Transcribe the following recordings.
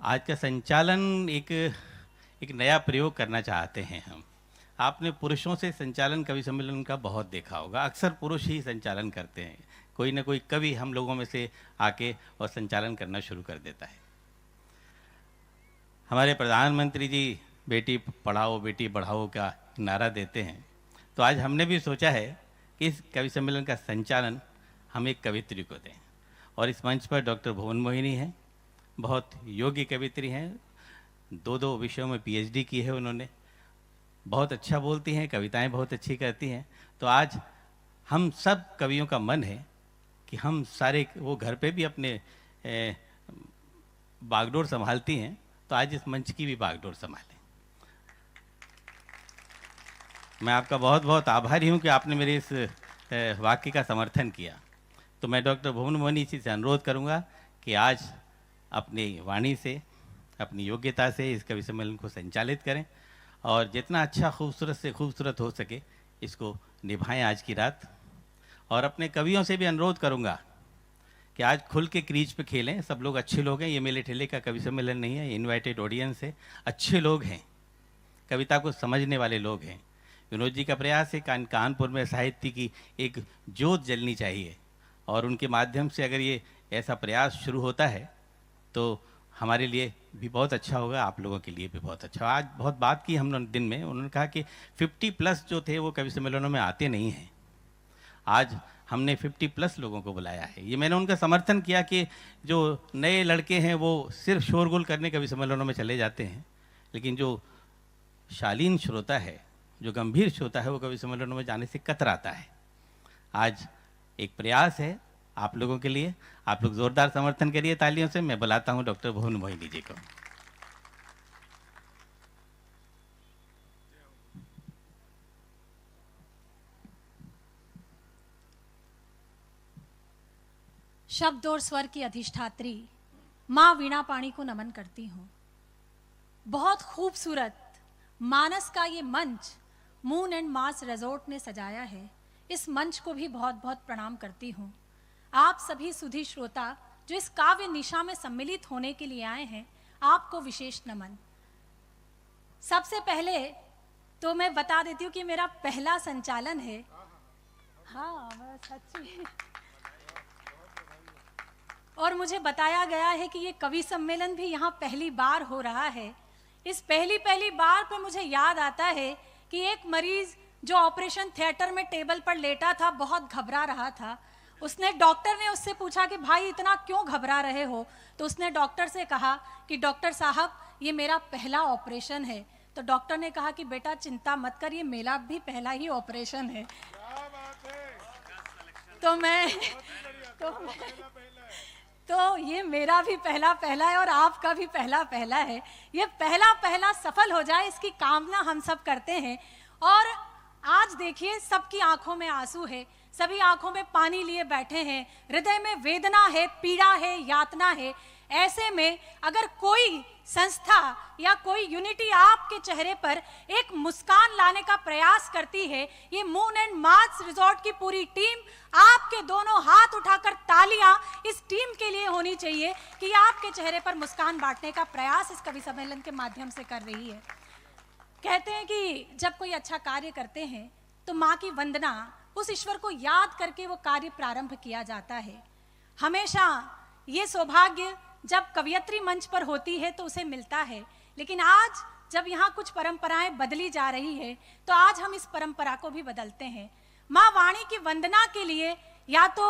आज का संचालन एक नया प्रयोग करना चाहते हैं हम। आपने पुरुषों से संचालन कवि सम्मेलन का बहुत देखा होगा, अक्सर पुरुष ही संचालन करते हैं। कोई ना कोई कवि हम लोगों में से आके और संचालन करना शुरू कर देता है। हमारे प्रधानमंत्री जी बेटी पढ़ाओ बेटी बढ़ाओ का नारा देते हैं, तो आज हमने भी सोचा है कि इस कवि सम्मेलन का संचालन हम एक कवित्री को दें। और इस मंच पर डॉक्टर भुवन मोहिनी हैं, बहुत योग्य कवित्री हैं, दो विषयों में पीएचडी की है उन्होंने, बहुत अच्छा बोलती हैं, कविताएं बहुत अच्छी करती हैं। तो आज हम सब कवियों का मन है कि हम सारे, वो घर पे भी अपने बागडोर संभालती हैं, तो आज इस मंच की भी बागडोर संभालें। मैं आपका बहुत बहुत आभारी हूं कि आपने मेरे इस वाक्य का समर्थन किया। तो मैं डॉक्टर भुवन मोहिनी जी से अनुरोध करूंगा कि आज अपनी वाणी से, अपनी योग्यता से इस कवि सम्मेलन को संचालित करें और जितना अच्छा खूबसूरत से खूबसूरत हो सके इसको निभाएं आज की रात। और अपने कवियों से भी अनुरोध करूंगा कि आज खुल के क्रीज पे खेलें। सब लोग अच्छे लोग हैं, ये मेले ठेले का कवि सम्मेलन नहीं है, इनवाइटेड ऑडियंस है, अच्छे लोग हैं, कविता को समझने वाले लोग हैं। विनोद जी का प्रयास है कानपुर में साहित्य की एक ज्योत जलनी चाहिए, और उनके माध्यम से अगर ये ऐसा प्रयास शुरू होता है तो हमारे लिए भी बहुत अच्छा होगा, आप लोगों के लिए भी बहुत अच्छा। आज बहुत बात की हम दिन में, उन्होंने कहा कि 50+ जो थे वो कवि सम्मेलनों में आते नहीं हैं। आज हमने 50+ लोगों को बुलाया है। ये मैंने उनका समर्थन किया कि जो नए लड़के हैं वो सिर्फ शोरगुल करने कवि सम्मेलनों में चले जाते हैं, लेकिन जो शालीन श्रोता है, जो गंभीर श्रोता है, वो कवि सम्मेलनों में जाने से कतराता है। आज एक प्रयास है आप लोगों के लिए, आप लोग जोरदार समर्थन करिए तालियों से। मैं बुलाता हूं डॉक्टर भुवन मोहिनी जी को। शब्द और स्वर की अधिष्ठात्री माँ वीणा पाणी को नमन करती हूँ। बहुत खूबसूरत मानस का ये मंच मून एंड मार्स रिजॉर्ट ने सजाया है, इस मंच को भी बहुत बहुत प्रणाम करती हूँ। आप सभी सुधी श्रोता जो इस काव्य निशा में सम्मिलित होने के लिए आए हैं, आपको विशेष नमन। सबसे पहले तो मैं बता देती हूँ कि मेरा पहला संचालन है। हाँ, सच्ची। और मुझे बताया गया है कि ये कवि सम्मेलन भी यहाँ पहली बार हो रहा है। इस पहली बार पे मुझे याद आता है कि एक मरीज जो ऑपरेशन थिएटर में टेबल पर लेटा था, बहुत घबरा रहा था। डॉक्टर ने उससे पूछा कि भाई इतना क्यों घबरा रहे हो? तो उसने डॉक्टर से कहा कि डॉक्टर साहब ये मेरा पहला ऑपरेशन है। तो डॉक्टर ने कहा कि बेटा चिंता मत कर, ये मेरा भी पहला ही ऑपरेशन है। तो ये मेरा भी पहला है और आपका भी पहला है। ये पहला सफल हो जाए, इसकी कामना हम सब करते हैं। और आज देखिए सबकी आंखों में आंसू है, सभी आंखों में पानी लिए बैठे हैं, हृदय में वेदना है, पीड़ा है, यातना है। ऐसे में अगर कोई संस्था या कोई यूनिटी आपके चेहरे पर एक मुस्कान लाने का प्रयास करती है, ये मून एंड मार्स रिजॉर्ट की पूरी टीम आपके दोनों हाथ उठाकर तालियां इस टीम के लिए होनी चाहिए कि आपके चेहरे पर मुस्कान बांटने का प्रयास इस कवि सम्मेलन के माध्यम से कर रही है। कहते हैं कि जब कोई अच्छा कार्य करते हैं तो माँ की वंदना, उस ईश्वर को याद करके वो कार्य प्रारंभ किया जाता है। हमेशा ये सौभाग्य जब कवियत्री मंच पर होती है तो उसे मिलता है, लेकिन आज जब यहाँ कुछ परंपराएं बदली जा रही है तो आज हम इस परंपरा को भी बदलते हैं। माँ वाणी की वंदना के लिए या तो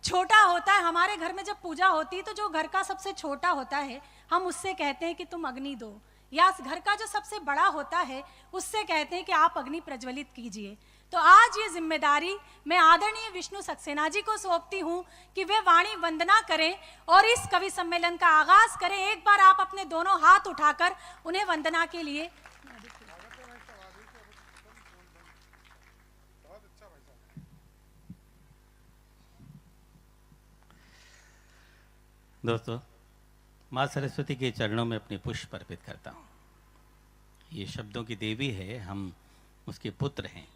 छोटा होता है, हमारे घर में जब पूजा होती है तो जो घर का सबसे छोटा होता है हम उससे कहते हैं कि तुम अग्नि दो, या घर का जो सबसे बड़ा होता है उससे कहते हैं कि आप अग्नि प्रज्वलित कीजिए। तो आज ये जिम्मेदारी मैं आदरणीय विष्णु सक्सेना जी को सौंपती हूँ कि वे वाणी वंदना करें और इस कवि सम्मेलन का आगाज करें। एक बार आप अपने दोनों हाथ उठाकर उन्हें वंदना के लिए। दोस्तों, माँ सरस्वती के चरणों में अपने पुष्प अर्पित करता हूँ। ये शब्दों की देवी है, हम उसके पुत्र हैं।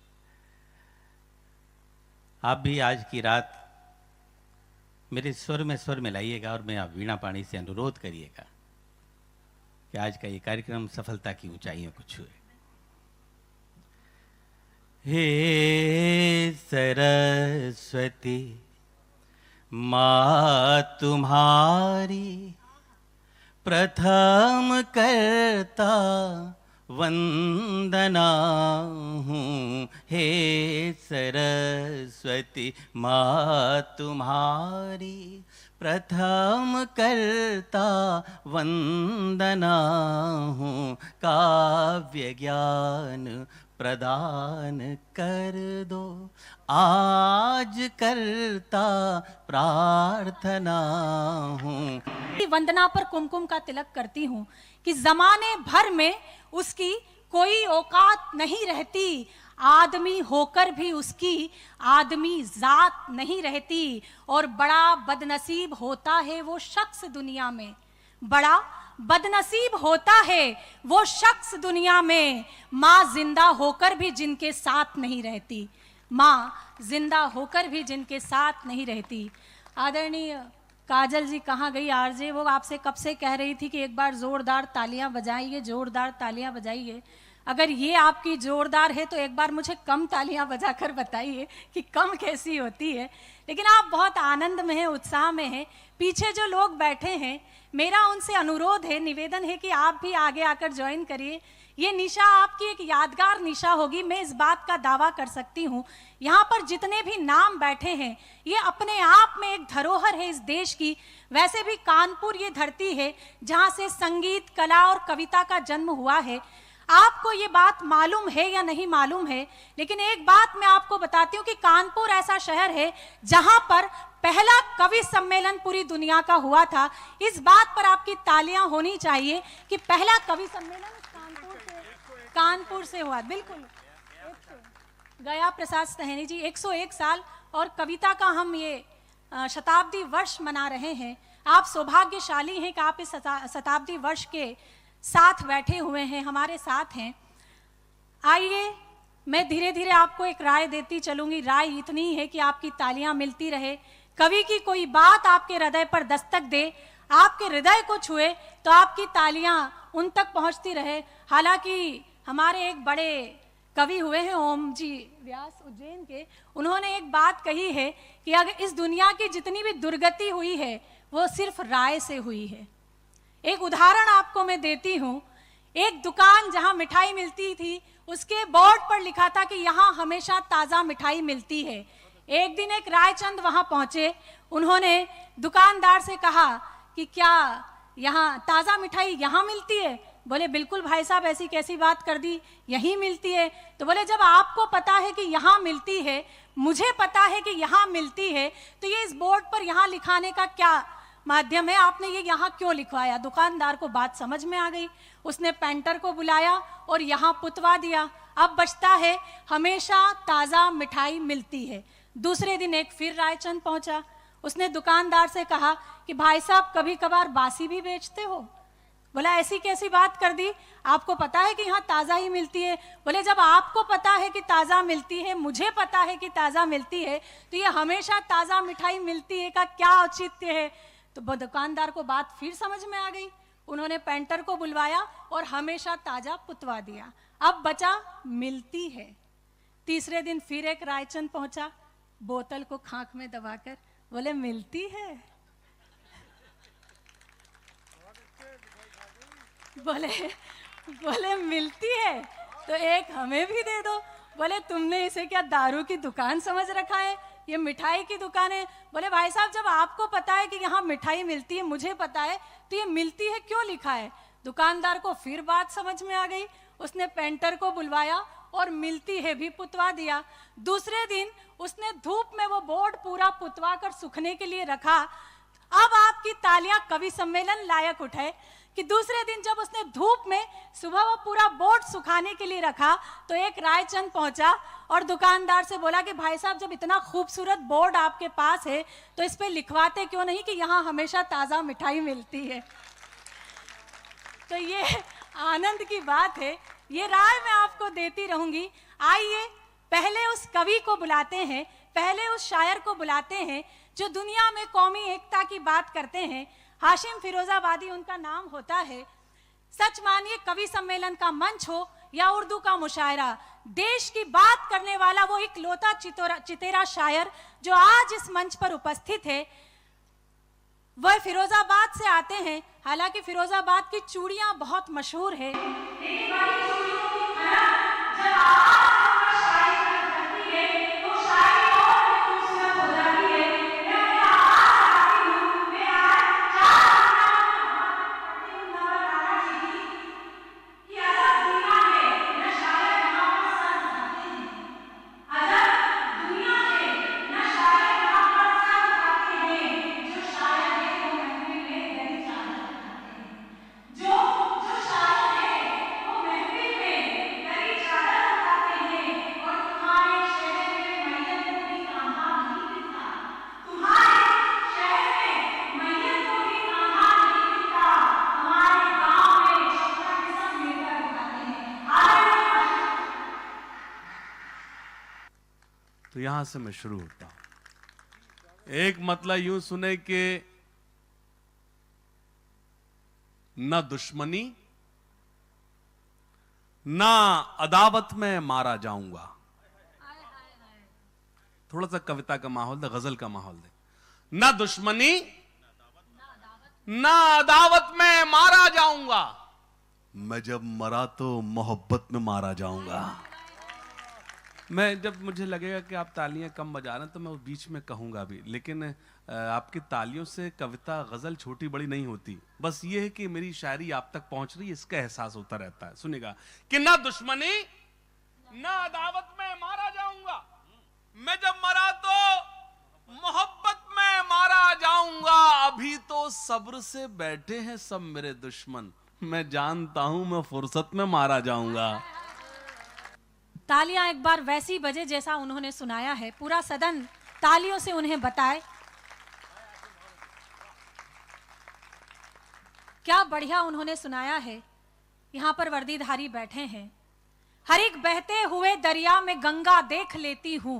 आप भी आज की रात मेरे स्वर में स्वर मिलाइएगा और मैं आप वीणा पाणी से अनुरोध करिएगा कि आज का ये कार्यक्रम सफलता की ऊंचाइयों को छुए। हे सरस्वती माँ तुम्हारी प्रथम करता वंदना हूँ। हे सरस्वती माँ तुम्हारी प्रथम करता वंदना हूँ। काव्य ज्ञान प्रदान कर दो आज करता प्रार्थना हूँ। वंदना पर कुमकुम का तिलक करती हूँ कि जमाने भर में उसकी कोई औकात नहीं रहती, आदमी होकर भी उसकी आदमी जात नहीं रहती। और बड़ा बदनसीब होता है वो शख्स दुनिया में, बड़ा बदनसीब होता है वो शख्स दुनिया में, माँ जिंदा होकर भी जिनके साथ नहीं रहती, माँ जिंदा होकर भी जिनके साथ नहीं रहती। आदरणीय काजल जी कहाँ गई आरजे? वो आपसे कब से कह रही थी कि एक बार जोरदार तालियां बजाइए, जोरदार तालियां बजाइए। अगर ये आपकी जोरदार है तो एक बार मुझे कम तालियां बजाकर बताइए कि कम कैसी होती है। लेकिन आप बहुत आनंद में हैं, उत्साह में हैं। पीछे जो लोग बैठे हैं, मेरा उनसे अनुरोध है, निवेदन है कि आप भी आगे आकर ज्वाइन करिए। ये निशा आपकी एक यादगार निशा होगी, मैं इस बात का दावा कर सकती हूँ। यहाँ पर जितने भी नाम बैठे हैं ये अपने आप में एक धरोहर है इस देश की। वैसे भी कानपुर ये धरती है जहाँ से संगीत, कला और कविता का जन्म हुआ है। आपको ये बात मालूम है या नहीं मालूम है, लेकिन एक बात मैं आपको बताती हूँ कि कानपुर ऐसा शहर है जहाँ पर पहला कवि सम्मेलन पूरी दुनिया का हुआ था। इस बात पर आपकी तालियां होनी चाहिए कि पहला कवि सम्मेलन कानपुर से हुआ। बिल्कुल, गया प्रसाद सहनी जी 101 साल और कविता का हम ये शताब्दी वर्ष मना रहे हैं। आप सौभाग्यशाली हैं कि आप इस शताब्दी वर्ष के साथ बैठे हुए हैं, हमारे साथ हैं। आइए मैं धीरे धीरे आपको एक राय देती चलूंगी। राय इतनी है कि आपकी तालियां मिलती रहे, कवि की कोई बात आपके हृदय पर दस्तक दे, आपके हृदय को छुए तो आपकी तालियां उन तक पहुंचती रहे। हालांकि हमारे एक बड़े कवि हुए हैं ओम जी व्यास उज्जैन के, उन्होंने एक बात कही है कि अगर इस दुनिया की जितनी भी दुर्गति हुई है वो सिर्फ राय से हुई है। एक उदाहरण आपको मैं देती हूँ। एक दुकान जहाँ मिठाई मिलती थी उसके बोर्ड पर लिखा था कि यहाँ हमेशा ताज़ा मिठाई मिलती है। एक दिन एक रायचंद वहाँ पहुँचे, उन्होंने दुकानदार से कहा कि क्या यहाँ ताज़ा मिठाई यहाँ मिलती है? बोले बिल्कुल भाई साहब, ऐसी कैसी बात कर दी, यहीं मिलती है। तो बोले जब आपको पता है कि यहाँ मिलती है, मुझे पता है कि यहाँ मिलती है, तो ये इस बोर्ड पर यहाँ लिखाने का क्या माध्यम है? आपने ये यहाँ क्यों लिखवाया? दुकानदार को बात समझ में आ गई, उसने पेंटर को बुलाया और यहाँ पुतवा दिया। अब बचता है हमेशा ताज़ा मिठाई मिलती है। दूसरे दिन एक फिर रायचंद पहुँचा, उसने दुकानदार से कहा कि भाई साहब कभी कभार बासी भी बेचते हो? बोला ऐसी कैसी बात कर दी, आपको पता है कि यहाँ ताज़ा ही मिलती है। बोले जब आपको पता है कि ताज़ा मिलती है, मुझे पता है कि ताज़ा मिलती है, तो ये हमेशा ताज़ा मिठाई मिलती है का क्या औचित्य है? तो दुकानदार को बात फिर समझ में आ गई, उन्होंने पेंटर को बुलवाया और हमेशा ताज़ा पुतवा दिया। अब बचा मिलती है। तीसरे दिन फिर एक रायचंद पहुंचा, बोतल को खांक में दबाकर बोले मिलती है? बोले मिलती है तो एक हमें भी दे दो। बोले तुमने इसे क्या दारू की दुकान समझ रखा है, ये मिठाई की दुकान है। बोले भाई साहब जब आपको पता है कि यहाँ मिठाई मिलती है, मुझे पता है, तो ये मिलती है क्यों लिखा है? दुकानदार को फिर बात समझ में आ गई, उसने पेंटर को बुलवाया और मिलती है भी पुतवा दिया। दूसरे दिन उसने धूप में वो बोर्ड पूरा पुतवा कर सूखने के लिए रखा। अब आपकी तालियां कवि सम्मेलन लायक उठे कि दूसरे दिन जब उसने धूप में सुबह वो पूरा बोर्ड सुखाने के लिए रखा तो एक रायचंद पहुंचा और दुकानदार से बोला कि भाई साहब जब इतना खूबसूरत बोर्ड आपके पास है तो इस पे लिखवाते क्यों नहीं कि यहाँ हमेशा ताज़ा मिठाई मिलती है। तो ये आनंद की बात है, ये राय मैं आपको देती रहूंगी। आइए पहले उस कवि को बुलाते हैं, पहले उस शायर को बुलाते हैं जो दुनिया में कौमी एकता की बात करते हैं। हाशिम फिरोजाबादी उनका नाम होता है। सच मानिए, कवि सम्मेलन का मंच हो या उर्दू का मुशायरा, देश की बात करने वाला वो इकलौता चितेरा शायर जो आज इस मंच पर उपस्थित है, वह फिरोजाबाद से आते हैं। हालांकि फिरोजाबाद की चूड़ियां बहुत मशहूर है, तो यहां से मैं शुरू होता हूं। एक मतलब यूं सुने कि न दुश्मनी ना अदावत में मारा जाऊंगा। थोड़ा सा कविता का माहौल दे, गजल का माहौल दे। ना दुश्मनी ना अदावत में मारा जाऊंगा, मैं जब मरा तो मोहब्बत में मारा जाऊंगा। मैं जब मुझे लगेगा कि आप तालियां कम बजा रहे हैं तो मैं उस बीच में कहूंगा भी, लेकिन आपकी तालियों से कविता गजल छोटी बड़ी नहीं होती। बस ये है कि मेरी शायरी आप तक पहुंच रही है, इसका एहसास होता रहता है। सुनिएगा कि ना दुश्मनी ना अदावत में मारा जाऊंगा, मैं जब मरा तो मोहब्बत में मारा जाऊंगा। अभी तो सब्र से बैठे हैं सब मेरे दुश्मन, मैं जानता हूं मैं फुर्सत में मारा जाऊंगा। तालियां एक बार वैसी बजे जैसा उन्होंने सुनाया है, पूरा सदन तालियों से उन्हें बताए। क्या बढ़िया उन्होंने सुनाया है। यहां पर वर्दीधारी बैठे हैं। हर एक बहते हुए दरिया में गंगा देख लेती हूं,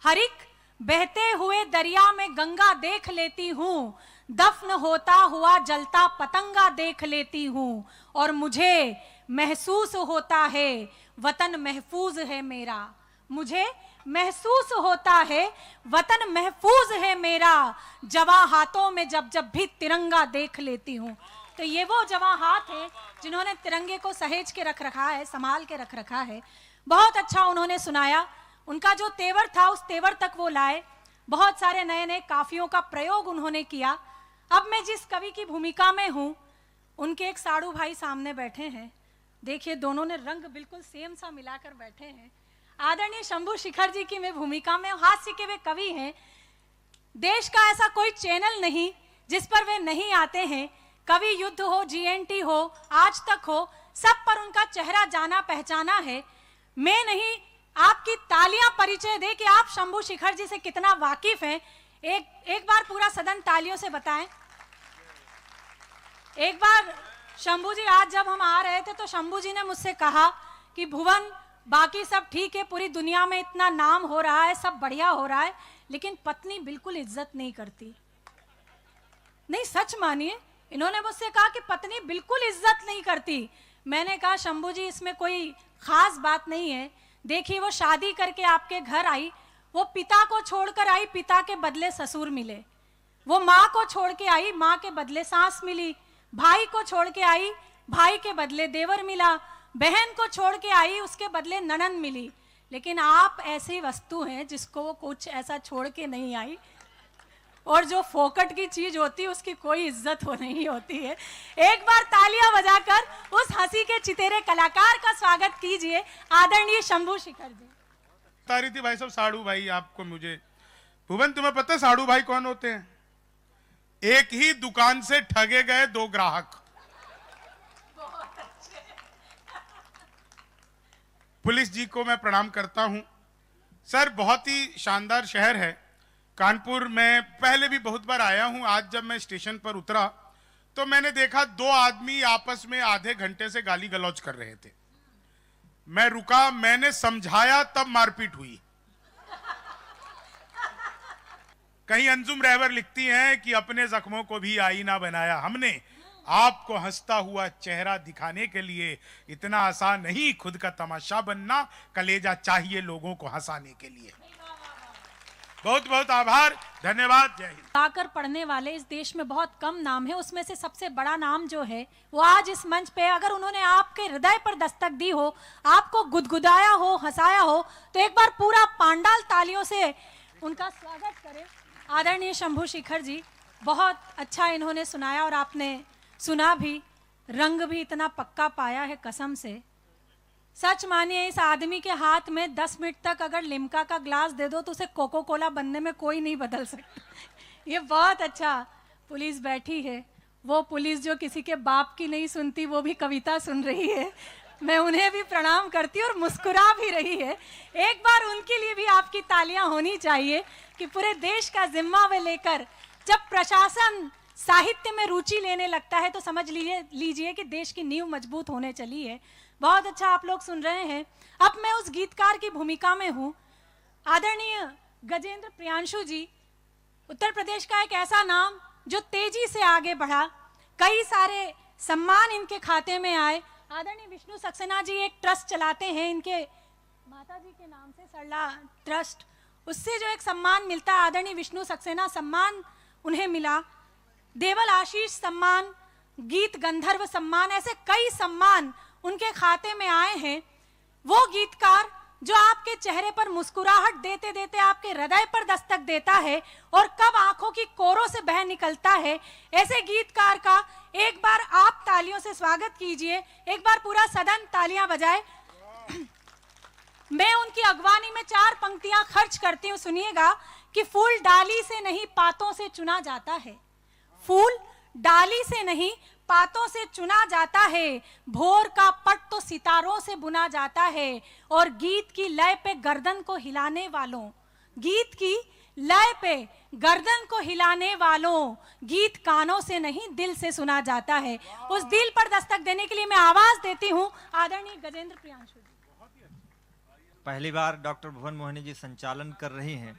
हर एक बहते हुए दरिया में गंगा देख लेती हूं, दफन होता हुआ जलता पतंगा देख लेती हूं, और मुझे महसूस होता है वतन महफूज है मेरा, मुझे महसूस होता है वतन महफूज है मेरा, जवां हाथों में जब जब भी तिरंगा देख लेती हूं। तो ये वो जवां हाथ हैं जिन्होंने तिरंगे को सहेज के रख रखा है, संभाल के रख रखा है। बहुत अच्छा उन्होंने सुनाया। उनका जो तेवर था उस तेवर तक वो लाए। बहुत सारे नए नए काफियों का प्रयोग उन्होंने किया। अब मैं जिस कवि की भूमिका में हूं, उनके एक साड़ू भाई सामने बैठे हैं। देखिए, दोनों ने रंग बिल्कुल सेम सा मिलाकर बैठे हैं। आदरणीय शंभू शिखर जी की मैं भूमिका में, हास्य के वे कवि हैं। देश का ऐसा कोई चैनल नहीं जिस पर वे नहीं आते हैं। कवि युद्ध हो, जीएनटी हो, आज तक हो, सब पर उनका चेहरा जाना पहचाना है। मैं नहीं, आपकी तालियां परिचय दे कि आप शंभू शिखर जी से कितना वाकिफ हैं। एक बार पूरा सदन तालियों से बताएं। एक बार शंभू जी, आज जब हम आ रहे थे तो शंभू जी ने मुझसे कहा कि भुवन, बाकी सब ठीक है, पूरी दुनिया में इतना नाम हो रहा है, सब बढ़िया हो रहा है, लेकिन पत्नी बिल्कुल इज्जत नहीं करती। नहीं, सच मानिए, इन्होंने मुझसे कहा कि पत्नी बिल्कुल इज्जत नहीं करती। मैंने कहा शंभू जी, इसमें कोई खास बात नहीं है। देखिए, वो शादी करके आपके घर आई, वो पिता को छोड़कर आई, पिता के बदले ससुर मिले। वो माँ को छोड़ के आई, माँ के बदले सास मिली। भाई को छोड़ के आई, भाई के बदले देवर मिला। बहन को छोड़ के आई, उसके बदले ननंद मिली। लेकिन आप ऐसी वस्तु हैं जिसको वो कुछ ऐसा छोड़ के नहीं आई, और जो फोकट की चीज होती है उसकी कोई इज्जत हो नहीं होती है। एक बार तालियां बजाकर उस हंसी के चितेरे कलाकार का स्वागत कीजिए, आदरणीय शंभू शिखर जी। बता रही थी भाई साहब, साड़ू भाई आपको, मुझे भुवन, तुम्हें पता है साड़ू भाई कौन होते हैं? एक ही दुकान से ठगे गए दो ग्राहक। पुलिस जी को मैं प्रणाम करता हूं। सर, बहुत ही शानदार शहर है कानपुर। मैं पहले भी बहुत बार आया हूं। आज जब मैं स्टेशन पर उतरा तो मैंने देखा दो आदमी आपस में आधे घंटे से गाली गलौज कर रहे थे। मैं रुका, मैंने समझाया, तब मारपीट हुई। कहीं अंजुम रहवर लिखती हैं कि अपने जख्मों को भी आईना बनाया हमने, आपको हंसता हुआ चेहरा दिखाने के लिए इतना आसान नहीं खुद का तमाशा बनना, कलेजा चाहिए लोगों को हंसाने के लिए। बहुत बहुत आभार, धन्यवाद, जय हिंद। गाकर पढ़ने वाले इस देश में बहुत कम नाम है, उसमें से सबसे बड़ा नाम जो है वो आज इस मंच पे, अगर उन्होंने आपके हृदय पर दस्तक दी हो, आपको गुदगुदाया हो, हंसाया हो, तो एक बार पूरा पांडाल तालियों से उनका स्वागत करें। आदरणीय शंभू शेखर जी, बहुत अच्छा इन्होंने सुनाया और आपने सुना भी, रंग भी इतना पक्का पाया है कसम से। सच मानिए, इस आदमी के हाथ में 10 मिनट तक अगर लिम्का का ग्लास दे दो तो उसे कोको कोला बनने में कोई नहीं बदल सकता। ये बहुत अच्छा। पुलिस बैठी है, वो पुलिस जो किसी के बाप की नहीं सुनती, वो भी कविता सुन रही है। मैं उन्हें भी प्रणाम करती हूँ और मुस्कुरा भी रही है। एक बार उनके लिए भी आपकी तालियां होनी चाहिए कि पूरे देश का जिम्मा वे लेकर जब प्रशासन साहित्य में रुचि लेने लगता है तो समझ लीजिए कि देश की नींव मजबूत होने चली है। बहुत अच्छा आप लोग सुन रहे हैं। अब मैं उस गीतकार की भूमिका में हूँ। आदरणीय गजेंद्र प्रियांशु जी, उत्तर प्रदेश का एक ऐसा नाम जो तेजी से आगे बढ़ा, कई सारे सम्मान इनके खाते में आए। आदरणीय विष्णु सक्सेना जी एक ट्रस्ट चलाते हैं, इनके माता जी के नाम से सरला ट्रस्ट, उससे जो एक सम्मान मिलता है, आदरणीय विष्णु सक्सेना सम्मान उन्हें मिला। देवल आशीष सम्मान, गीत गंधर्व सम्मान, ऐसे कई सम्मान उनके खाते में आए हैं। वो गीतकार जो आपके चेहरे पर मुस्कुराहट देते देते आपके हृदय पर दस्तक देता है और कब आंखों की कोरों से बह निकलता है, ऐसे गीतकार का एक बार आप तालियों से स्वागत कीजिए। एक बार पूरा सदन तालियां बजाए। मैं उनकी अगवानी में 4 पंक्तियां खर्च करती हूं, सुनिएगा कि फूल डाली से नहीं पातों से चुना जाता है, फूल डाली से नहीं पातों से चुना जाता है, भोर का पट तो सितारों से बुना जाता है, और गीत की लय पे गर्दन को हिलाने वालों, गीत की लय पे गर्दन को हिलाने वालों, गीत कानों से नहीं दिल से सुना जाता है। उस दिल पर दस्तक देने के लिए मैं आवाज देती हूं आदरणीय गजेंद्र प्रियांशु जी। पहली बार डॉक्टर भुवन मोहिनी जी संचालन कर रही हैं,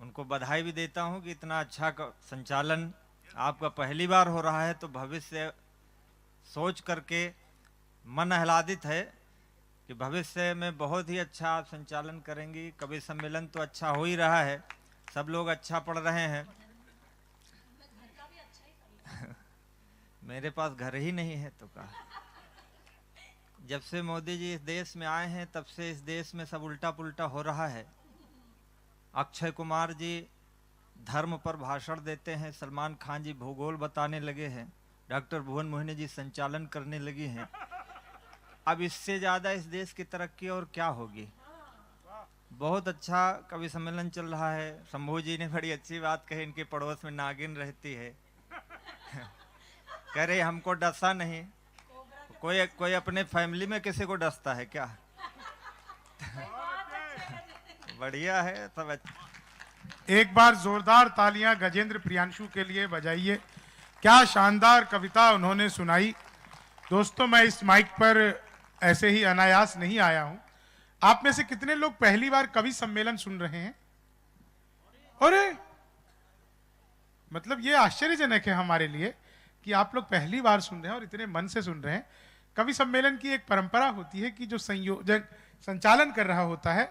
उनको बधाई भी देता हूं कि इतना अच्छा संचालन आपका पहली बार हो रहा है, तो भविष्य सोच करके मन आह्लादित है कि भविष्य में बहुत ही अच्छा आप संचालन करेंगी। कवि सम्मेलन तो अच्छा हो ही रहा है, सब लोग अच्छा पढ़ रहे हैं। मेरे पास घर ही नहीं है तो कहा। जब से मोदी जी इस देश में आए हैं तब से इस देश में सब उल्टा पुल्टा हो रहा है। अक्षय कुमार जी धर्म पर भाषण देते हैं, सलमान खान जी भूगोल बताने लगे हैं, डॉक्टर भुवन मोहिनी जी संचालन करने लगी हैं। अब इससे ज्यादा इस देश की तरक्की और क्या होगी। बहुत अच्छा कवि सम्मेलन चल रहा है। शंभू जी ने बड़ी अच्छी बात कही, इनके पड़ोस में नागिन रहती है। कह रहे हमको डसा नहीं, कोई अपने फैमिली में किसी को डसता है क्या। बढ़िया है सब। एक बार जोरदार तालियां गजेंद्र प्रियांशु के लिए बजाइए। क्या शानदार कविता उन्होंने सुनाई। दोस्तों, मैं इस माइक पर ऐसे ही अनायास नहीं आया हूं। आप में से कितने लोग पहली बार कवि सम्मेलन सुन रहे हैं? अरे मतलब ये आश्चर्यजनक है हमारे लिए कि आप लोग पहली बार सुन रहे हैं और इतने मन से सुन रहे हैं। कवि सम्मेलन की एक परंपरा होती है कि जो संयोजक संचालन कर रहा होता है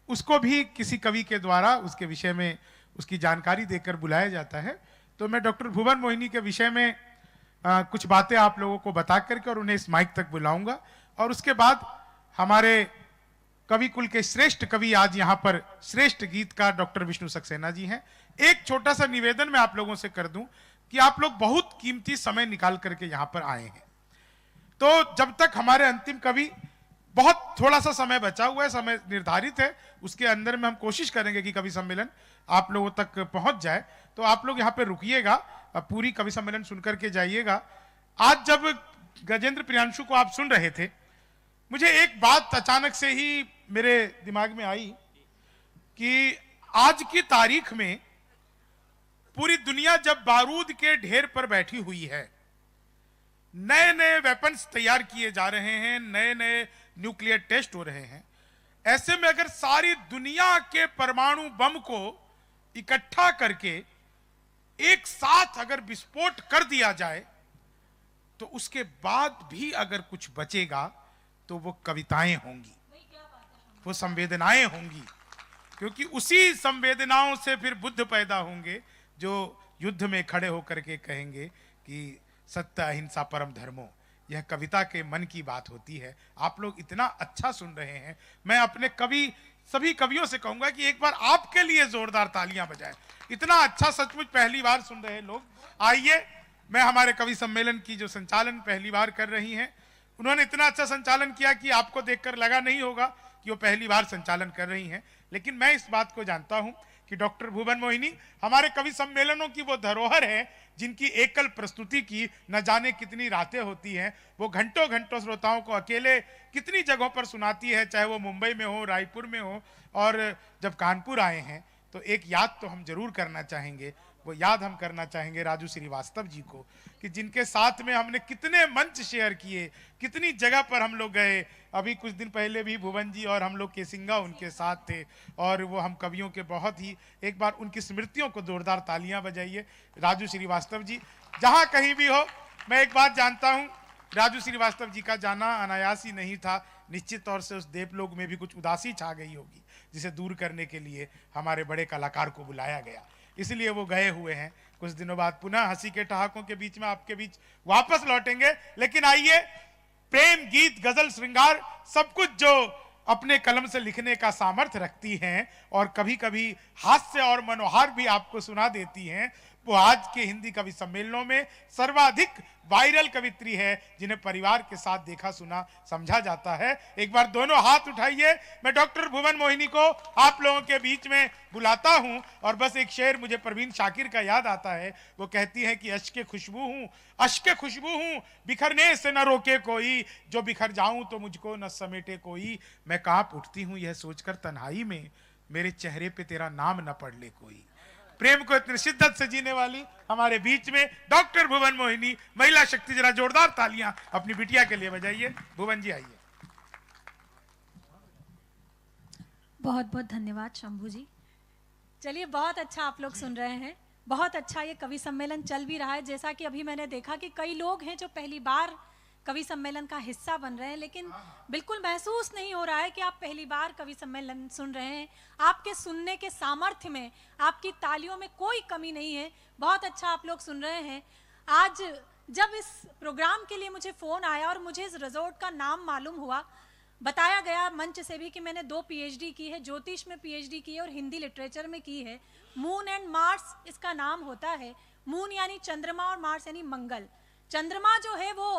उसको भी किसी कवि के द्वारा उसके विषय में उसकी जानकारी देकर बुलाया जाता है। तो मैं डॉक्टर भुवन मोहिनी के विषय में कुछ बातें आप लोगों को बता करके और उन्हें इस माइक तक बुलाऊंगा, और उसके बाद हमारे कवि कुल के श्रेष्ठ कवि, आज यहाँ पर श्रेष्ठ गीतकार डॉक्टर विष्णु सक्सेना जी हैं। एक छोटा सा निवेदन मैं आप लोगों से कर दूं कि आप लोग बहुत कीमती समय निकाल करके यहाँ पर आए हैं, तो जब तक हमारे अंतिम कवि, बहुत थोड़ा सा समय बचा हुआ है, समय निर्धारित है, उसके अंदर में हम कोशिश करेंगे कि कवि सम्मेलन आप लोगों तक पहुंच जाए। तो आप लोग यहाँ पे रुकिएगा, पूरी कवि सम्मेलन सुनकर के जाइएगा। आज जब गजेंद्र प्रियांशु को आप सुन रहे थे, मुझे एक बात अचानक से ही मेरे दिमाग में आई कि आज की तारीख में पूरी दुनिया जब बारूद के ढेर पर बैठी हुई है, नए नए वेपन्स तैयार किए जा रहे हैं, नए नए न्यूक्लियर टेस्ट हो रहे हैं, ऐसे में अगर सारी दुनिया के परमाणु बम को इकट्ठा करके एक साथ अगर विस्फोट कर दिया जाए तो उसके बाद भी अगर कुछ बचेगा तो वो कविताएं होंगी, वो संवेदनाएं होंगी, क्योंकि उसी संवेदनाओं से फिर बुद्ध पैदा होंगे जो युद्ध में खड़े होकर के कहेंगे कि सत्य अहिंसा परम धर्मो। यह कविता के मन की बात होती है। आप लोग इतना अच्छा सुन रहे हैं, मैं अपने सभी कवियों से कहूंगा कि एक बार आपके लिए जोरदार तालियां बजाएं। इतना अच्छा सचमुच पहली बार सुन रहे लोग। आइए, मैं हमारे कवि सम्मेलन की जो संचालन पहली बार कर रही हैं, उन्होंने इतना अच्छा संचालन किया कि आपको देखकर लगा नहीं होगा कि वो पहली बार संचालन कर रही हैं, लेकिन मैं इस बात को जानता हूं कि डॉक्टर भुवन मोहिनी हमारे कवि सम्मेलनों की वो धरोहर है जिनकी एकल प्रस्तुति की न जाने कितनी रातें होती हैं। वो घंटों घंटों श्रोताओं को अकेले कितनी जगहों पर सुनाती है, चाहे वो मुंबई में हो, रायपुर में हो, और जब कानपुर आए हैं तो एक याद तो हम जरूर करना चाहेंगे। वो याद हम करना चाहेंगे राजू श्रीवास्तव जी को, कि जिनके साथ में हमने कितने मंच शेयर किए, कितनी जगह पर हम लोग गए। अभी कुछ दिन पहले भी भुवन जी और हम लोग केसिंगा उनके साथ थे, और वो हम कवियों के बहुत ही, एक बार उनकी स्मृतियों को जोरदार तालियां बजाइए। राजू श्रीवास्तव जी जहां कहीं भी हो, मैं एक बात जानता हूं, राजू श्रीवास्तव जी का जाना अनायास ही नहीं था। निश्चित तौर से उस देवलोक में भी कुछ उदासी छा गई होगी, जिसे दूर करने के लिए हमारे बड़े कलाकार को बुलाया गया, इसलिए वो गए हुए हैं। कुछ दिनों बाद पुनः हंसी के ठहाकों के बीच में आपके बीच वापस लौटेंगे। लेकिन आइए, प्रेम गीत, गजल, श्रृंगार, सब कुछ जो अपने कलम से लिखने का सामर्थ्य रखती हैं और कभी कभी हास्य और मनोहार भी आपको सुना देती हैं, वो आज के हिंदी कवि सम्मेलनों में सर्वाधिक वायरल कवित्री है, जिन्हें परिवार के साथ देखा सुना समझा जाता है। एक बार दोनों हाथ उठाइए। मैं डॉक्टर भुवन मोहिनी को आप लोगों के बीच में बुलाता हूं, और बस एक शेर मुझे परवीन शाकिर का याद आता है। वो कहती है कि अश्क खुशबू हूं, अश्क खुशबू हूं, बिखरने से न रोके कोई, जो बिखर जाऊं तो मुझको न समेटे कोई। मैं कांप उठती हूं यह सोचकर तन्हाई में, मेरे चेहरे पे तेरा नाम न पढ़ ले कोई। प्रेम को इतनी शिद्दत से जीने वाली हमारे बीच में डॉक्टर भुवन मोहिनी, महिला शक्ति। जरा जोरदार तालियां अपनी बिटिया के लिए बजाइए। भुवन जी आइए। बहुत बहुत धन्यवाद शंभू जी। चलिए, बहुत अच्छा आप लोग सुन रहे हैं, बहुत अच्छा ये कवि सम्मेलन चल भी रहा है। जैसा कि अभी मैंने देखा कि कई लोग हैं जो पहली बार कवि सम्मेलन का हिस्सा बन रहे हैं, लेकिन बिल्कुल महसूस नहीं हो रहा है कि आप पहली बार कवि सम्मेलन सुन रहे हैं। आपके सुनने के सामर्थ्य में, आपकी तालियों में कोई कमी नहीं है। बहुत अच्छा आप लोग सुन रहे हैं। आज जब इस प्रोग्राम के लिए मुझे फ़ोन आया और मुझे इस रिजॉर्ट का नाम मालूम हुआ, बताया गया मंच से भी कि मैंने 2 PhD की है, ज्योतिष में PhD की है और हिंदी लिटरेचर में की है। मून एंड मार्स इसका नाम होता है। मून यानी चंद्रमा और मार्स यानी मंगल। चंद्रमा जो है वो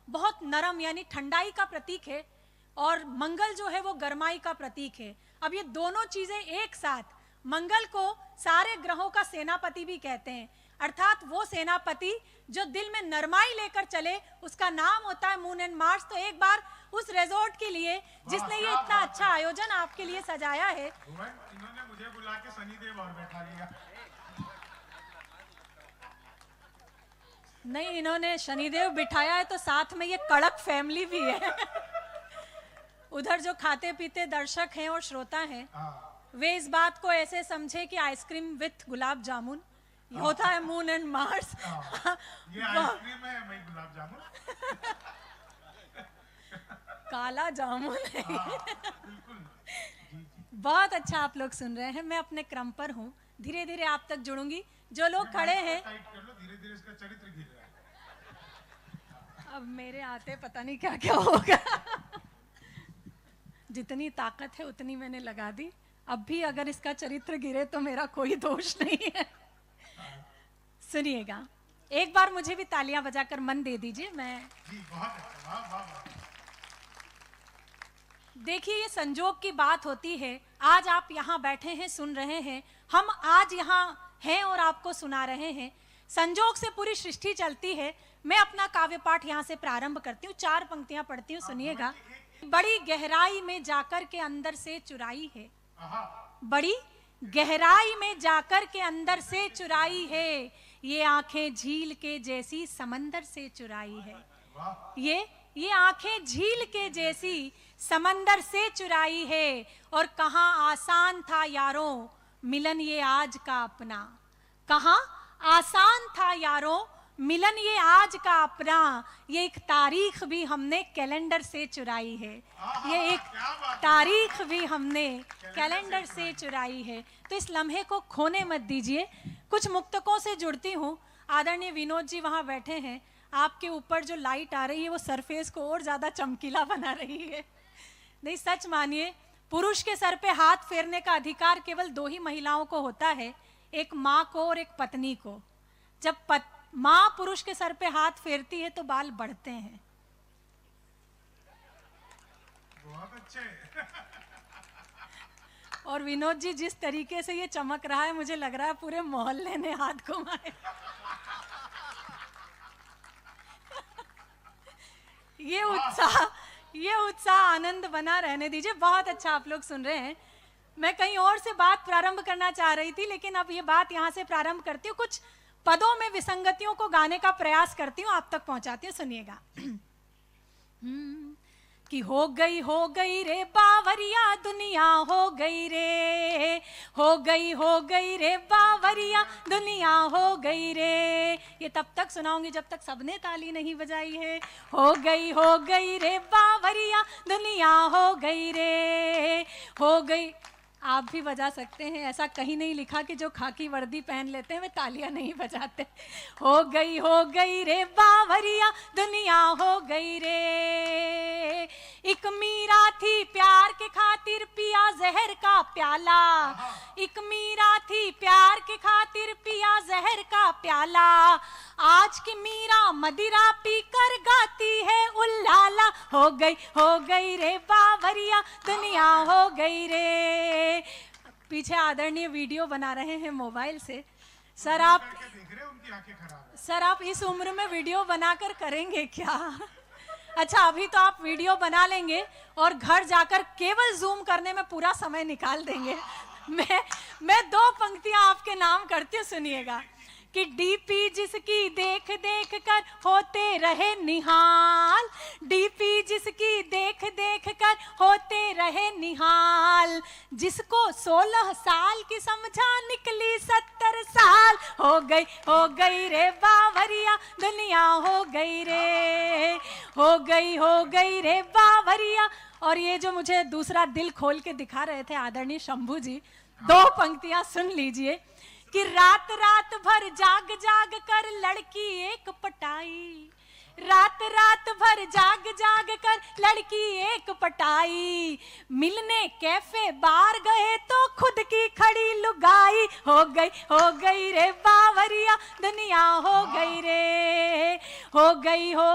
बहुत नरम यानी ठंडाई का प्रतीक है, और मंगल जो है वो गर्माई का प्रतीक है। अब ये दोनों चीजें एक साथ, मंगल को सारे ग्रहों का सेनापति भी कहते हैं, अर्थात वो सेनापति जो दिल में नरमाई लेकर चले, उसका नाम होता है मून एंड मार्स। तो एक बार उस रिजॉर्ट के लिए जिसने ये इतना अच्छा आयोजन आपके लिए सजाया है, इन्होंने मुझे बुला के शनिदेव और बैठा लिया। नहीं, इन्होंने शनिदेव बिठाया है तो साथ में ये कड़क फैमिली भी है। उधर जो खाते पीते दर्शक हैं और श्रोता हैं, वे इस बात को ऐसे समझे कि आइसक्रीम विथ गुलाब जामुन होता है मून एंड मार्स। ये आइसक्रीम है, मैं गुलाब जामुन। काला जामुन है। बहुत अच्छा आप लोग सुन रहे हैं। मैं अपने क्रम पर हूँ, धीरे धीरे आप तक जुड़ूंगी। जो लोग खड़े हैं, धीरे-धीरे इसका चरित्र गिर रहा है। अब मेरे आते पता नहीं क्या क्या होगा। जितनी ताकत है उतनी मैंने लगा दी। अब भी अगर इसका चरित्र गिरे तो मेरा कोई दोष नहीं है। सुनिएगा, एक बार मुझे भी तालियां बजाकर मन दे दीजिए। मैं जी, बहुत अच्छा, वाह वाह वाह। देखिए, ये संजोग की बात होती है। आज आप यहाँ बैठे हैं, सुन रहे हैं, हम आज यहाँ हैं और आपको सुना रहे हैं। संजोग से पूरी सृष्टि चलती है। मैं अपना काव्य पाठ यहाँ से प्रारंभ करती हूँ, 4 पंक्तियां पढ़ती हूँ, सुनिएगा। बड़ी गहराई में जाकर के अंदर से चुराई है, बड़ी गहराई में जाकर के अंदर से चुराई है, ये आंखें झील के जैसी समंदर से चुराई है। ये आंखें झील के जैसी समंदर से चुराई है, और कहाँ आसान था यारों मिलन ये आज का अपना, कहाँ आसान था यारों मिलन ये आज का अपना, ये एक तारीख भी हमने कैलेंडर से चुराई है। ये एक तारीख भी हमने कैलेंडर से चुराई है। तो इस लम्हे को खोने मत दीजिए। कुछ मुक्तकों से जुड़ती हूँ। आदरणीय विनोद जी वहाँ बैठे हैं, आपके ऊपर जो लाइट आ रही है वो सरफेस को और ज़्यादा चमकीला बना रही है। नहीं, सच मानिए, पुरुष के सर पे हाथ फेरने का अधिकार केवल 2 ही महिलाओं को होता है, एक माँ को और एक पत्नी को। जब माँ पुरुष के सर पे हाथ फेरती है तो बाल बढ़ते हैं। बहुत अच्छे। और विनोद जी जिस तरीके से ये चमक रहा है, मुझे लग रहा है पूरे मोहल्ले ने हाथ घुमाए। ये उत्साह आनंद बना रहने दीजिए। बहुत अच्छा आप लोग सुन रहे हैं। मैं कहीं और से बात प्रारंभ करना चाह रही थी, लेकिन अब ये बात यहाँ से प्रारंभ करती हूँ। कुछ पदों में विसंगतियों को गाने का प्रयास करती हूँ, आप तक पहुंचाती हूँ, सुनिएगा। कि हो गई रे बावरिया दुनिया, हो गई रे बावरिया दुनिया, हो गई रे। ये तब तक सुनाऊंगी जब तक सबने ताली नहीं बजाई है। हो गई रे बावरिया दुनिया, हो गई। आप भी बजा सकते हैं, ऐसा कहीं नहीं लिखा कि जो खाकी वर्दी पहन लेते हैं वे तालियां नहीं बजाते। हो गई रे बावरिया दुनिया, हो गई रे। एक मीरा थी प्यार के खातिर पिया जहर का प्याला, एक मीरा थी प्यार के खातिर पिया जहर का प्याला। आज की मीरा मदिरा पी कर गाती है उल्लाला। हो गई रे बावरिया दुनिया, हो गई रे। पीछे आदरणीय वीडियो बना रहे हैं मोबाइल से। सर आप इस उम्र में वीडियो बनाकर करेंगे क्या? अच्छा, अभी तो आप वीडियो बना लेंगे और घर जाकर केवल जूम करने में पूरा समय निकाल देंगे। मैं 2 पंक्तियां आपके नाम करती हूँ, सुनिएगा। कि डीपी जिसकी देख देख कर होते रहे निहाल, डीपी जिसकी देख देख कर होते रहे निहाल। जिसको 16 साल की समझा निकली 70 साल। हो गई रे बावरिया दुनिया, हो गई रे। हो गई रे बावरिया। और ये जो मुझे दूसरा दिल खोल के दिखा रहे थे आदरणीय शंभू जी, 2 पंक्तियां सुन लीजिए। कि रात रात भर जाग जाग कर लड़की एक पटाई, रात रात भर जाग जाग कर लड़की एक पटाई। मिलने कैफे बार गए तो खुद की खड़ी लुगाई। हो गई रे बावरिया दुनिया, हो गई रे। हो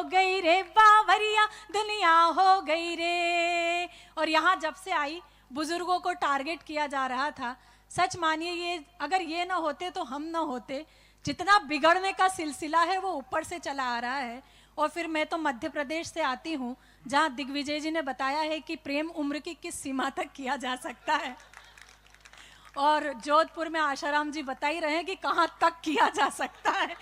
गई रे बावरिया दुनिया, हो गई रे। और यहाँ जब से आई बुजुर्गों को टारगेट किया जा रहा था। सच मानिए, ये अगर ये ना होते तो हम ना होते। जितना बिगड़ने का सिलसिला है वो ऊपर से चला आ रहा है। और फिर मैं तो मध्य प्रदेश से आती हूँ, जहाँ दिग्विजय जी ने बताया है कि प्रेम उम्र की किस सीमा तक किया जा सकता है। और जोधपुर में आशाराम जी बता ही रहे हैं कि कहाँ तक किया जा सकता है।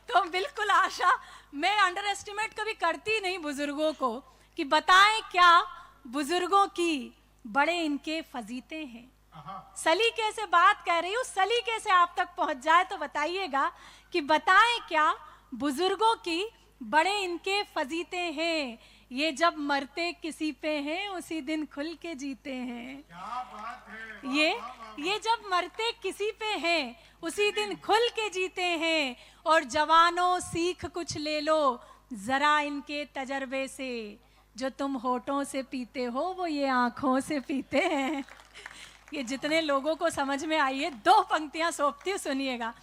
तो बिल्कुल आशा, मैं अंडर एस्टिमेट कभी करती नहीं बुजुर्गों को कि बताएं क्या बुजुर्गों की बड़े इनके फजीते हैं। सलीके से बात कह रही हूँ, सलीके से आप तक पहुंच जाए तो बताइएगा कि बताएं क्या बुजुर्गों की बड़े इनके फजीते हैं। ये जब मरते किसी पे हैं उसी दिन खुल के जीते हैं। क्या बात है। ये जब मरते किसी पे हैं उसी दिन खुल के जीते हैं। और जवानों सीख कुछ ले लो जरा इनके तजर्बे से, जो तुम होठों से पीते हो वो ये आंखों से पीते हैं। ये जितने लोगों को समझ में आई है, 2 पंक्तियां सौंपती हूँ, सुनिएगा।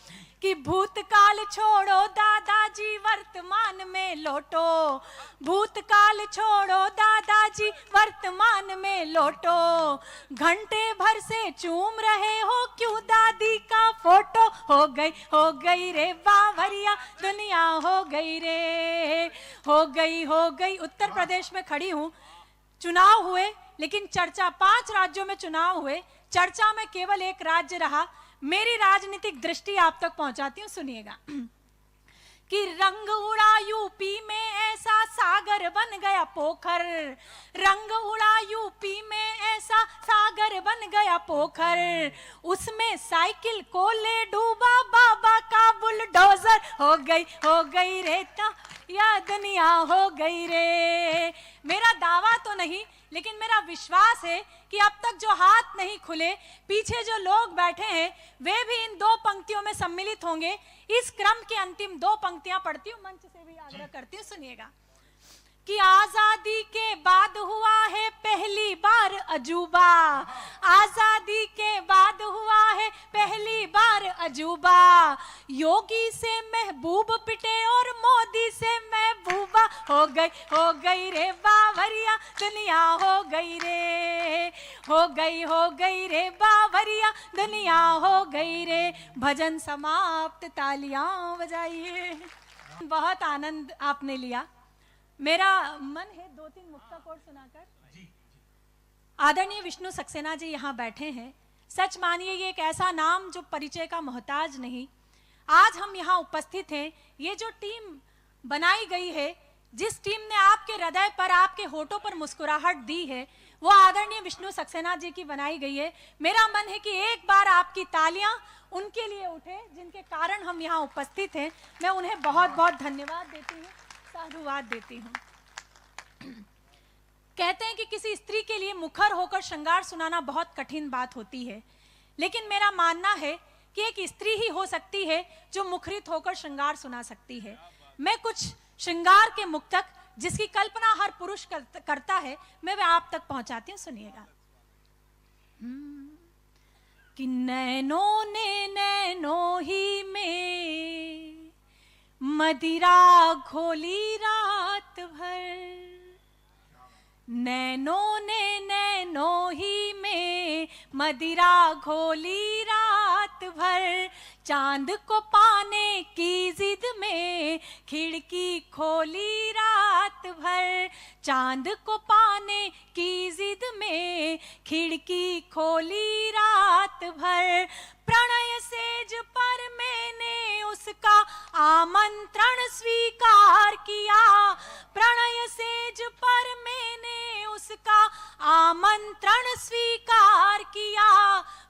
कि भूतकाल छोड़ो दादाजी वर्तमान में लौटो, भूतकाल छोड़ो दादाजी वर्तमान में लौटो। घंटे भर से चूम रहे हो क्यों दादी का फोटो। हो गई रे बावरिया दुनिया, हो गई रे। हो गई। उत्तर प्रदेश में खड़ी हूँ, चुनाव हुए लेकिन चर्चा 5 राज्यों में चुनाव हुए, चर्चा में केवल एक राज्य रहा। मेरी राजनीतिक दृष्टि आप तक पहुंचाती हूं, सुनिएगा। कि रंग उड़ा यूपी में ऐसा सागर सागर बन गया पोखर, रंग उड़ा यूपी में ऐसा सागर बन गया पोखर, उसमें साइकिल को ले डूबा बाबा का बुलडोजर, हो गई रे या दुनिया हो गई रे। मेरा दावा तो नहीं, लेकिन मेरा विश्वास है कि अब तक जो हाथ नहीं खुले, पीछे जो लोग बैठे हैं, वे भी इन दो पंक्तियों में सम्मिलित होंगे। इस क्रम की अंतिम दो पंक्तियां पढ़ती हूँ, मंच से भी आग्रह करती हूँ, सुनिएगा कि आजादी के बाद हुआ है पहली बार अजूबा, आजादी के बाद हुआ है पहली बार अजूबा, योगी से महबूब पिटे और मोदी से महबूबा, हो गई रे बावरिया दुनिया हो गई रे, हो गई रे बावरिया दुनिया हो गई रे। भजन समाप्त, तालियां बजाइए। बहुत आनंद आपने लिया। मेरा मन है दो तीन मुक्ता कोड सुनाकर। आदरणीय विष्णु सक्सेना जी यहाँ बैठे हैं। सच मानिए ये एक ऐसा नाम जो परिचय का मोहताज नहीं। आज हम यहाँ उपस्थित हैं, ये जो टीम बनाई गई है, जिस टीम ने आपके हृदय पर, आपके होठों पर मुस्कुराहट दी है, वो आदरणीय विष्णु सक्सेना जी की बनाई गई है। मेरा मन है कि एक बार आपकी तालियां उनके लिए उठे जिनके कारण हम यहाँ उपस्थित हैं। मैं उन्हें बहुत बहुत धन्यवाद देती हूँ, साधुवाद देती हूँ। कहते हैं कि किसी स्त्री के लिए मुखर होकर श्रृंगार सुनाना बहुत कठिन बात होती है, लेकिन मेरा मानना है कि एक स्त्री ही हो सकती है जो मुखरित होकर श्रृंगार सुना सकती है। मैं कुछ श्रृंगार के मुक्तक जिसकी कल्पना हर पुरुष करता है, मैं वे आप तक पहुंचाती हूँ, सुनिएगा। कि नैनों ने नैनों ही में मदिरा घोली रात भर, नैनों ने नैनों ही में मदिरा घोली रात भर, चांद को पाने की जिद में खिड़की खोली रात भर, चांद को पाने की जिद में खिड़की खोली रात भर, प्रणय सेज पर मैंने उसका आमंत्रण स्वीकार किया, प्रणय सेज पर मैंने उसका आमंत्रण स्वीकार किया,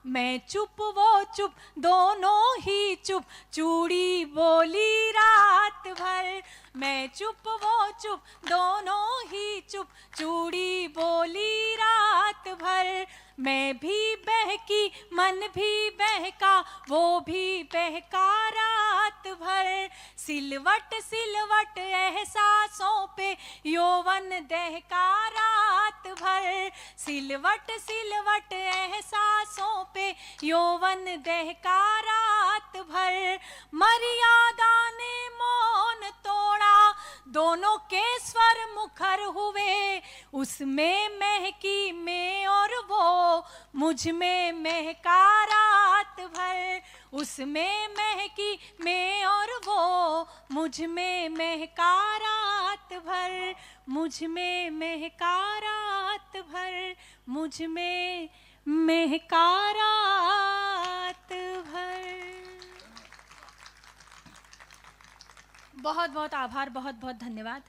मैं चुप वो चुप दोनों ही चुप, चूड़ी बोली रात भर, मैं चुप वो चुप दोनों ही चुप, चूड़ी बोली रात भर, मैं भी बहकी मन भी बहका वो भी बहका रात भर, सिलवट सिलवट एहसासों पे यौवन दहका रात भर, सिलवट सिलवट एहसासों पे यौवन दहका रात भर, मर्यादा ने मौन तोड़ा दोनों के स्वर मुखर हुए, उसमें महकी में और वो मुझ में महका रात भर, उसमें महकी में और वो मुझ में महका रात भर, मुझ में महका रात भर, मुझ में महका रात भर। बहुत बहुत आभार, बहुत बहुत धन्यवाद।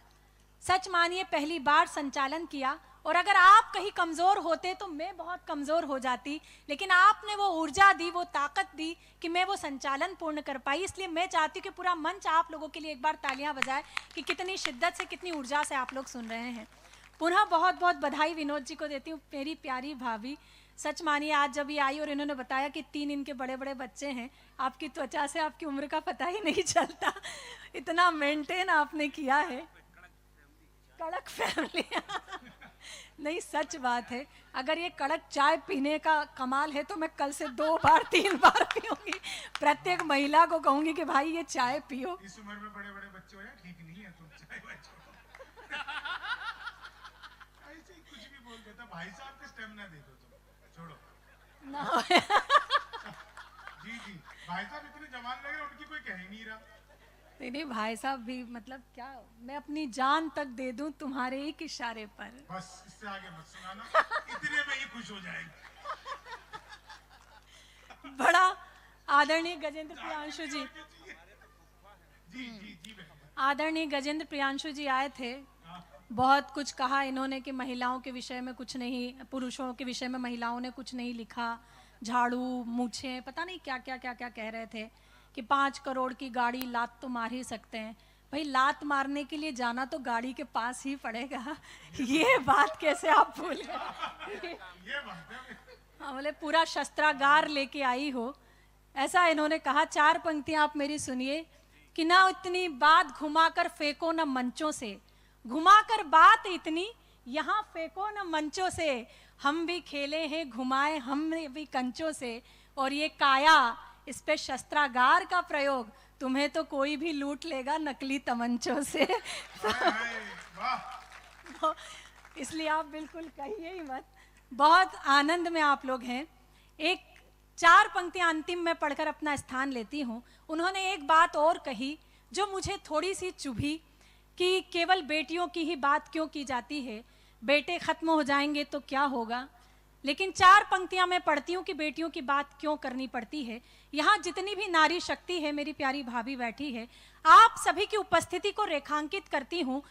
सच मानिए पहली बार संचालन किया, और अगर आप कहीं कमज़ोर होते तो मैं बहुत कमज़ोर हो जाती, लेकिन आपने वो ऊर्जा दी, वो ताकत दी कि मैं वो संचालन पूर्ण कर पाई। इसलिए मैं चाहती हूँ कि पूरा मंच आप लोगों के लिए एक बार तालियां बजाए कि कितनी शिद्दत से, कितनी ऊर्जा से आप लोग सुन रहे हैं। पुनः बहुत बहुत बधाई विनोद जी को देती हूँ, मेरी प्यारी भाभी। सच मानिए आज जब ये आई और इन्होंने बताया कि 3 इनके बड़े बड़े बच्चे हैं, आपकी त्वचा से आपकी उम्र का पता ही नहीं चलता, इतना मेंटेन आपने किया है। कड़क फैमिली नहीं, सच बात है। अगर ये कड़क चाय पीने का कमाल है तो मैं कल से 2 बार 3 बार पीऊंगी। प्रत्येक महिला को कहूंगी कि भाई ये चाय पियो। इस उम्र में बड़े बड़े बच्चे हो यार, ठीक नहीं है तुम चाय ऐसे ही कुछ भी बोल देता। भाई साहब का स्टेमिना देखो तुम, छोड़ो ना जी जी, भाई साहब इतने जवान लग रहे, उनकी कोई कह ही नहीं रहा। नहीं भाई साहब भी, मतलब क्या, मैं अपनी जान तक दे दूं तुम्हारे एक इशारे पर। बस इससे आगे मत सुनाना, इतने में ही खुश हो जाएगी। बड़ा आदरणीय गजेंद्र प्रियांशु जी, जी जी जी बहन। आदरणीय गजेंद्र प्रियांशु जी आए थे बहुत कुछ कहा इन्होंने कि महिलाओं के विषय में कुछ नहीं, पुरुषों के विषय में महिलाओं ने कुछ नहीं लिखा, झाड़ू मूछें पता नहीं क्या क्या क्या क्या कह रहे थे कि 5 करोड़ की गाड़ी लात तो मार ही सकते हैं। भाई लात मारने के लिए जाना तो गाड़ी के पास ही पड़ेगा। ये बात कैसे आप भूल गए? हाँ, बोले पूरा शस्त्रागार लेके आई हो, ऐसा इन्होंने कहा। 4 पंक्तियां आप मेरी सुनिए कि ना इतनी बात घुमाकर फेंको न मंचों से, घुमाकर बात इतनी यहाँ फेंको न मंचों से, हम भी खेले हैं घुमाए हमने भी कंचों से, और ये काया इस पे शस्त्रागार का प्रयोग, तुम्हें तो कोई भी लूट लेगा नकली तमंचों से। तो इसलिए आप बिल्कुल कहिए ही मत, बहुत आनंद में आप लोग हैं। एक 4 पंक्तियां अंतिम में पढ़कर अपना स्थान लेती हूँ। उन्होंने एक बात और कही जो मुझे थोड़ी सी चुभी कि केवल बेटियों की ही बात क्यों की जाती है, बेटे खत्म हो जाएंगे तो क्या होगा। लेकिन 4 पंक्तियां मैं पढ़ती हूँ कि बेटियों की बात क्यों करनी पड़ती है। यहाँ जितनी भी नारी शक्ति है, मेरी प्यारी भाभी बैठी है, आप सभी की उपस्थिति को रेखांकित करती हूँ।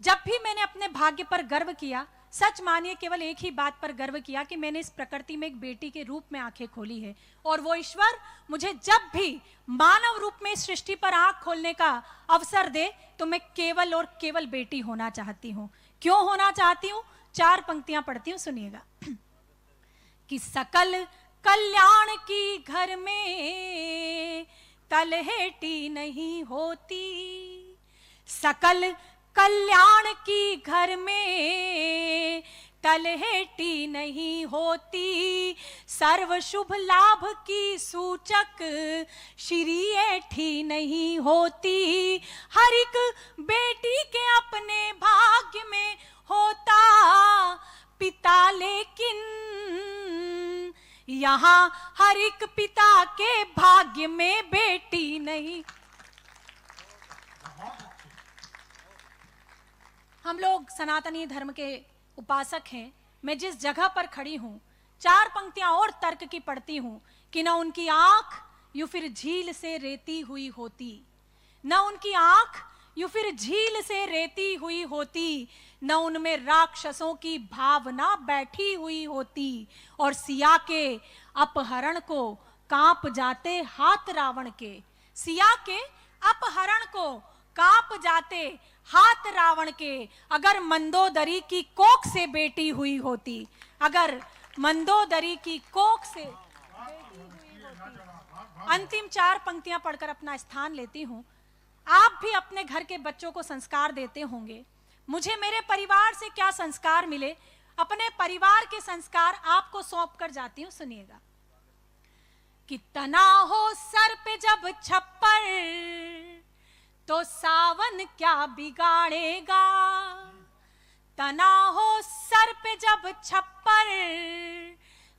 जब भी मैंने अपने भाग्य पर गर्व किया, सच मानिए केवल एक ही बात पर गर्व किया कि मैंने इस प्रकृति में एक बेटी के रूप में आंखें खोली है, और वो ईश्वर मुझे जब भी मानव रूप में इस सृष्टि पर आंख खोलने का अवसर दे तो मैं केवल और केवल बेटी होना चाहती हूँ। क्यों होना चाहती हूँ? 4 पंक्तियां पढ़ती हूँ, सुनिएगा। कि सकल कल्याण की घर में तलहेटी नहीं होती, सकल कल्याण की घर में तलहेटी नहीं होती, सर्व शुभ लाभ की सूचक श्री ऐठी नहीं होती, हर एक बेटी के अपने भाग्य में होता पिता, लेकिन यहाँ हर एक पिता के भाग्य में बेटी नहीं। हम लोग सनातनी धर्म के उपासक हैं। मैं जिस जगह पर खड़ी हूँ, 4 पंक्तियां और तर्क की पढ़ती हूँ कि न उनकी आंख यूं फिर झील से रेती हुई होती, न उनकी आंख यूं फिर झील से रेती हुई होती, न उनमें राक्षसों की भावना बैठी हुई होती, और सिया के अपहरण को कांप जाते हाथ रावण के, सिया के अपहरण को कांप जाते हाथ रावण के। अगर मंदोदरी की कोख से बेटी हुई होती, अगर मंदोदरी की कोख से बेटी हुई होती। अंतिम 4 पंक्तियां पढ़कर अपना स्थान लेती हूं। आप भी अपने घर के बच्चों को संस्कार देते होंगे। मुझे मेरे परिवार से क्या संस्कार मिले, अपने परिवार के संस्कार आपको सौंप कर जाती हूं, सुनिएगा। कि तना हो सर पे जब छप्पर तो सावन क्या बिगाड़ेगा, तना हो सर पे जब छप्पर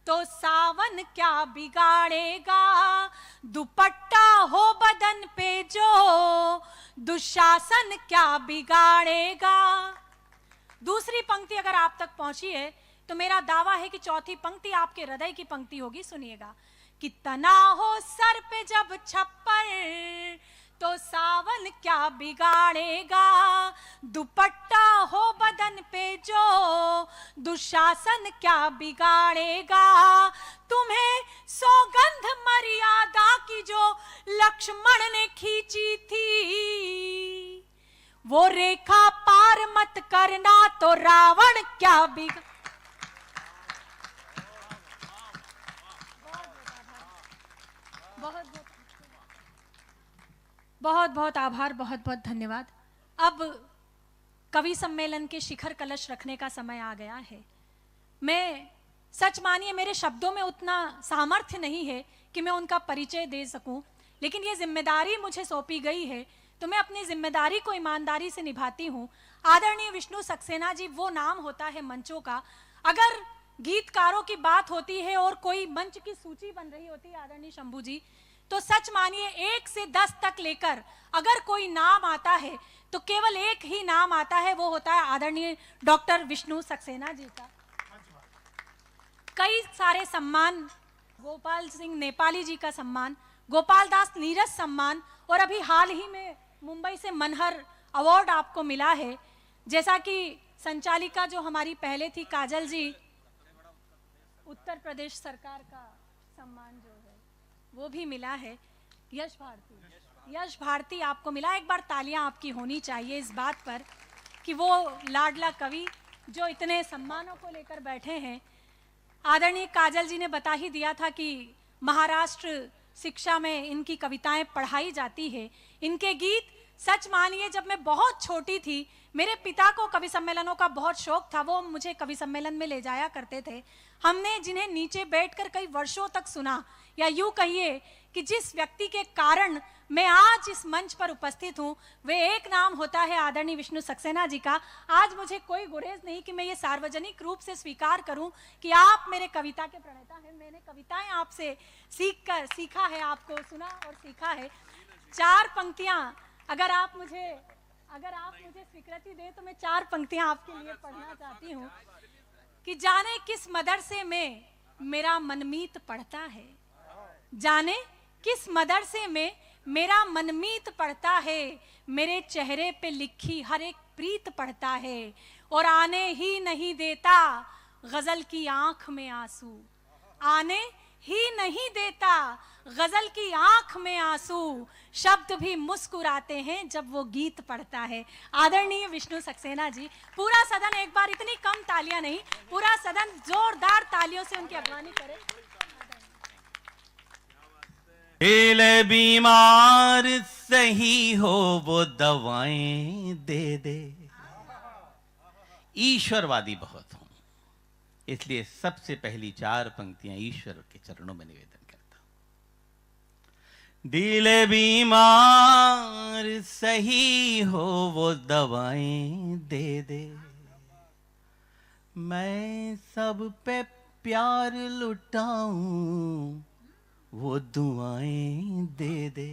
तो सावन क्या बिगाड़ेगा, दुपट्टा हो बदन पे जो दुशासन क्या बिगाड़ेगा। दूसरी पंक्ति अगर आप तक पहुंची है तो मेरा दावा है कि चौथी पंक्ति आपके हृदय की पंक्ति होगी, सुनिएगा। कि तना हो सर पे जब छप्पर तो सावन क्या बिगाड़ेगा, दुपट्टा हो बदन पे जो दुशासन क्या बिगाड़ेगा, तुम्हें सौगंध मर्यादा की जो लक्ष्मण ने खींची थी, वो रेखा पार मत करना तो रावण क्या बिगाड़। बहुत बहुत आभार, बहुत बहुत धन्यवाद। अब कवि सम्मेलन के शिखर कलश रखने का समय आ गया है। मैं सच मानिए मेरे शब्दों में उतना सामर्थ्य नहीं है कि मैं उनका परिचय दे सकूं, लेकिन ये जिम्मेदारी मुझे सौंपी गई है तो मैं अपनी जिम्मेदारी को ईमानदारी से निभाती हूं। आदरणीय विष्णु सक्सेना जी वो नाम होता है मंचों का। अगर गीतकारों की बात होती है और कोई मंच की सूची बन रही होती है आदरणीय शंभू जी, तो सच मानिए 1 से 10 तक लेकर अगर कोई नाम आता है तो केवल एक ही नाम आता है, वो होता है आदरणीय डॉक्टर विष्णु सक्सेना जी का। कई सारे सम्मान, गोपाल सिंह नेपाली जी का सम्मान, गोपाल दास नीरज सम्मान, और अभी हाल ही में मुंबई से मनहर अवार्ड आपको मिला है। जैसा कि संचालिका जो हमारी पहले थी काजल जी, उत्तर प्रदेश सरकार का सम्मान जो है वो भी मिला है। यश भारती आपको मिला। एक बार तालियां आपकी होनी चाहिए इस बात पर कि वो लाडला कवि जो इतने सम्मानों को लेकर बैठे हैं। आदरणीय काजल जी ने बता ही दिया था कि महाराष्ट्र शिक्षा में इनकी कविताएं पढ़ाई जाती है। इनके गीत, सच मानिए जब मैं बहुत छोटी थी, मेरे पिता को कवि सम्मेलनों का बहुत शौक था। वो मुझे कवि सम्मेलन में ले जाया करते थे। हमने जिन्हें नीचे बैठकर कई वर्षों तक सुना, या यूं कहिए कि जिस व्यक्ति के कारण मैं आज इस मंच पर उपस्थित हूं, वे एक नाम होता है आदरणीय विष्णु सक्सेना जी का। आज मुझे कोई गुरेज नहीं कि मैं ये सार्वजनिक रूप से स्वीकार करूं कि आप मेरे कविता के प्रणेता हैं। मैंने कविताएं आपसे सीखा है, आपको सुना और सीखा है। 4 पंक्तियां अगर आप मुझे स्वीकृति दें तो मैं 4 पंक्तियां आपके लिए पढ़ना चाहती हूं कि जाने किस मदरसे में मेरा मनमीत पढ़ता है, जाने किस मदरसे में मेरा मनमीत पढ़ता है, मेरे चेहरे पे लिखी हर एक प्रीत पढ़ता है, और आने ही नहीं देता गजल की आंख में आंसू, आने ही नहीं देता गजल की आंख में आंसू, शब्द भी मुस्कुराते हैं जब वो गीत पढ़ता है। आदरणीय विष्णु सक्सेना जी। पूरा सदन एक बार, इतनी कम तालियां नहीं, पूरा सदन जोरदार तालियों से उनकी अगवानी करे। दिल बीमार सही हो वो दवाएं दे दे। ईश्वरवादी बहुत हूं, इसलिए सबसे पहली 4 पंक्तियां ईश्वर के चरणों में निवेदन करता हूं। दिल बीमार सही हो वो दवाएं दे दे, मैं सब पे प्यार लुटाऊं वो दुआएं दे दे।